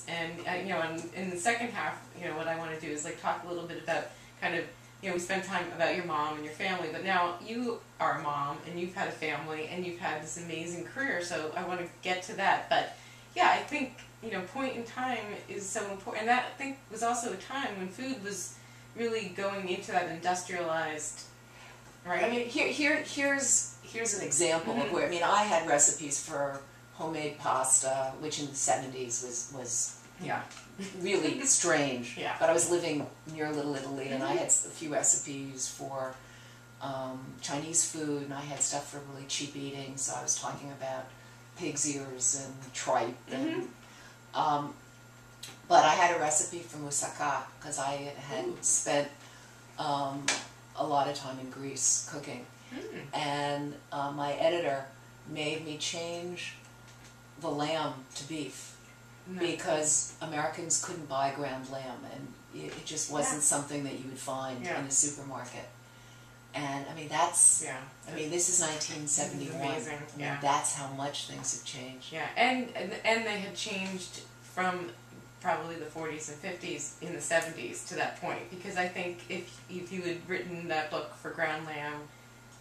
And you know, in the second half, you know, what I want to do is like talk a little bit about kind of, you know, we spent time about your mom and your family, but now you are a mom and you've had a family and you've had this amazing career, so I want to get to that. But yeah, I think, you know, point in time is so important, and that I think was also a time when food was really going into that industrialized, right? I mean, here's an example of where, I mean, I had recipes for homemade pasta, which in the 70s was yeah, really strange. Yeah. But I was living near Little Italy, and I had a few recipes for Chinese food, and I had stuff for really cheap eating. So I was talking about pig's ears and tripe, and but I had a recipe for moussaka because I had spent a lot of time in Greece cooking, and my editor made me change the lamb to beef. Because Americans couldn't buy ground lamb, and it just wasn't something that you would find in a supermarket. And I mean, that's, I mean, this is 1971. Amazing. I mean, that's how much things have changed. Yeah, and they had changed from probably the 40s and 50s in the 70s to that point. Because I think if you had written that book for ground lamb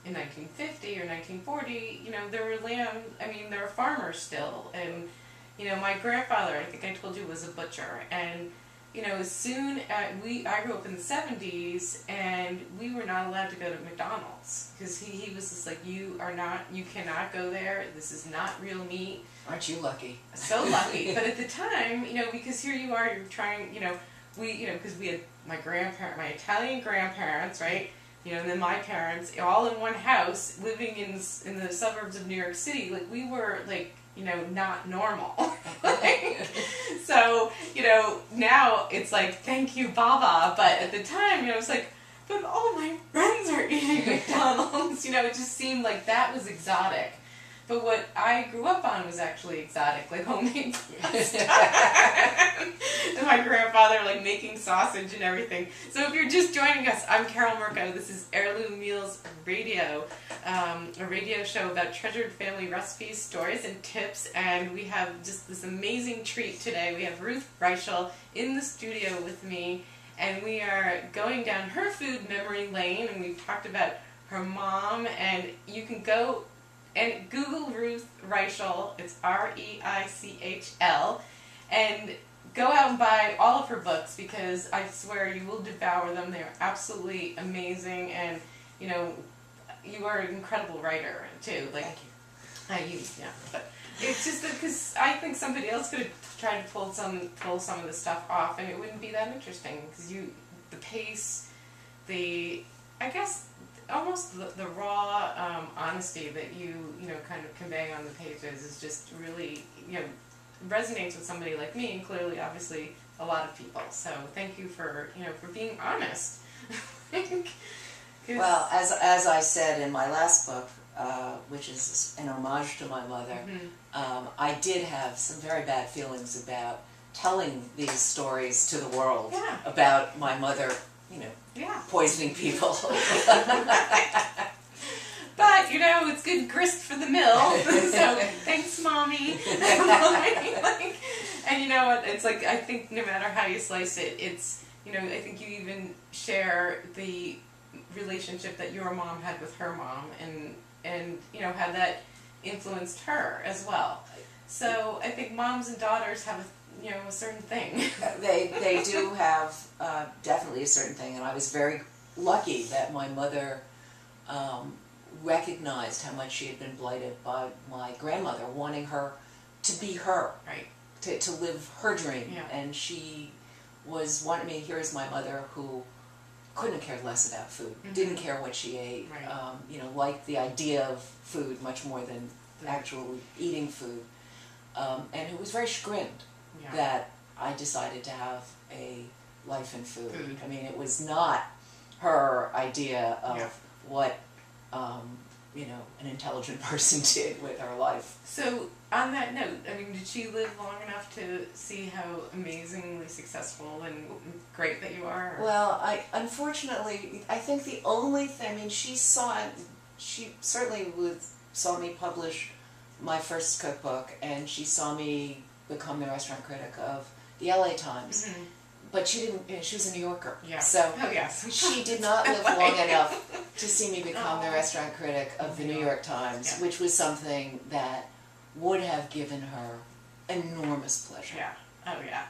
in 1950 or 1940, you know, there were there were farmers still, and you know, my grandfather, I think I told you, was a butcher, and you know, as soon as I grew up in the 70s, and we were not allowed to go to McDonald's because he was just like, you cannot go there. This is not real meat. Aren't you lucky? So lucky. But at the time, you know, because here you are, you're trying, you know, because we had my Italian grandparents, right? You know, and then my parents, all in one house, living in the suburbs of New York City. Like, we were like, you know, not normal. So, you know, now it's like, thank you, Baba. But at the time, you know, it's like, but all my friends are eating McDonald's. You know, it just seemed like that was exotic. But what I grew up on was actually exotic, like homemade pasta. And my grandfather, like, making sausage and everything. So if you're just joining us, I'm Carole Murko. This is Heirloom Meals Radio, a radio show about treasured family recipes, stories, and tips. And we have just this amazing treat today. We have Ruth Reichl in the studio with me, and we are going down her food memory lane, and we've talked about her mom, and you can go and Google Ruth Reichl, it's R-E-I-C-H-L, and go out and buy all of her books, because I swear you will devour them. They're absolutely amazing, and you know, you are an incredible writer too. Like, thank you. But it's just because I think somebody else could have tried to pull some of this stuff off, and it wouldn't be that interesting, because the pace, I guess, almost the raw honesty that you know, kind of convey on the pages is just really, you know, resonates with somebody like me, and clearly, obviously, a lot of people. So thank you for, you know, for being honest. Well, as I said in my last book, which is an homage to my mother, I did have some very bad feelings about telling these stories to the world about my mother, you know, poisoning people. But, you know, it's good grist for the mill, so thanks, Mommy. And you know what, it's like, I think no matter how you slice it, it's, you know, I think you even share the relationship that your mom had with her mom, and you know, how that influenced her as well. So I think moms and daughters have a certain thing. They do have definitely a certain thing, and I was very lucky that my mother recognized how much she had been blighted by my grandmother wanting her to be her, right? To live her dream, and she was one. I mean, here's my mother who couldn't have cared less about food, didn't care what she ate, right. You know, liked the idea of food much more than actually eating food, and who was very chagrined that I decided to have a life in food. I mean, it was not her idea of what, you know, an intelligent person did with her life. So, on that note, I mean, did she live long enough to see how amazingly successful and great that you are? Or? Well, unfortunately, I think the only thing, I mean, she certainly saw me publish my first cookbook, and she saw me become the restaurant critic of the LA Times. Mm-hmm. But she didn't, she was a New Yorker. Yeah. So oh, yes. she did not live long enough to see me become the restaurant critic of the New York Times, which was something that would have given her enormous pleasure. Yeah. Oh, yeah.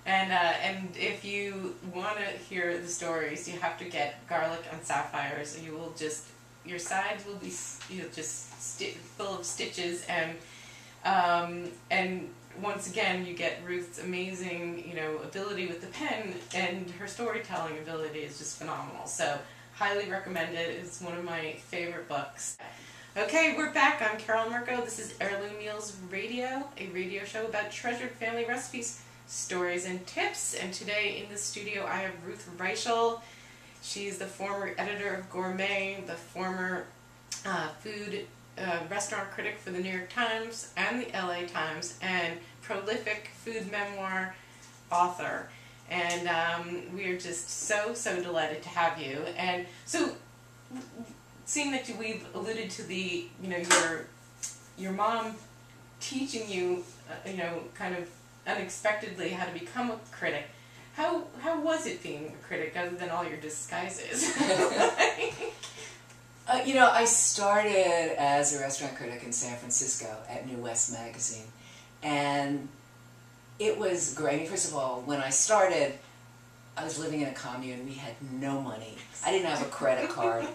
And if you want to hear the stories, you have to get garlic and sapphires. You will just, your sides will be full of stitches, and once again, you get Ruth's amazing, ability with the pen, and her storytelling ability is just phenomenal. So, highly recommend it. It's one of my favorite books. Okay, we're back. I'm Carole Murko. This is Heirloom Meals Radio, a radio show about treasured family recipes, stories, and tips. And today in the studio, I have Ruth Reichl. She's the former editor of Gourmet, the former food restaurant critic for the New York Times and the LA Times, and prolific food memoir author. And we are just so delighted to have you. And so, seeing that we've alluded to the, your mom teaching you, kind of unexpectedly how to become a critic. How was it being a critic, other than all your disguises? I started as a restaurant critic in San Francisco at New West magazine, and it was great. I mean, first of all, when I started, I was living in a commune. We had no money. I didn't have a credit card,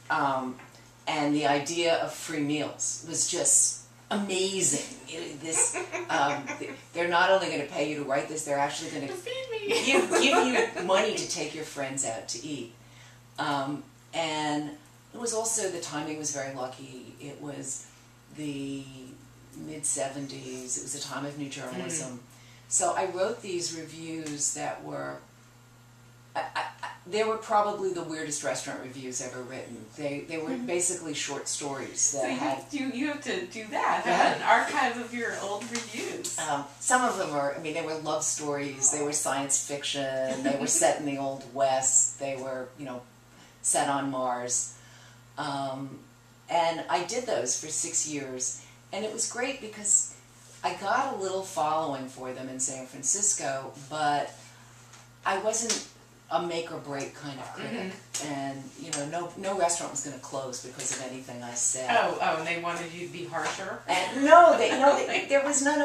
and the idea of free meals was just amazing. They're not only going to pay you to write this, they're actually going to give you money to take your friends out to eat. And it was also, the timing was very lucky. It was the mid-'70s. It was a time of new journalism. So I wrote these reviews that were, they were probably the weirdest restaurant reviews ever written. They were basically short stories that you have to do that. Have an archive of your old reviews. Some of them were, they were love stories. They were science fiction. They were set in the Old West. They were, set on Mars. And I did those for 6 years, and it was great because I got a little following for them in San Francisco, but I wasn't a make or break kind of critic, and no restaurant was going to close because of anything I said. Oh, and they wanted you to be harsher. And no, there was none of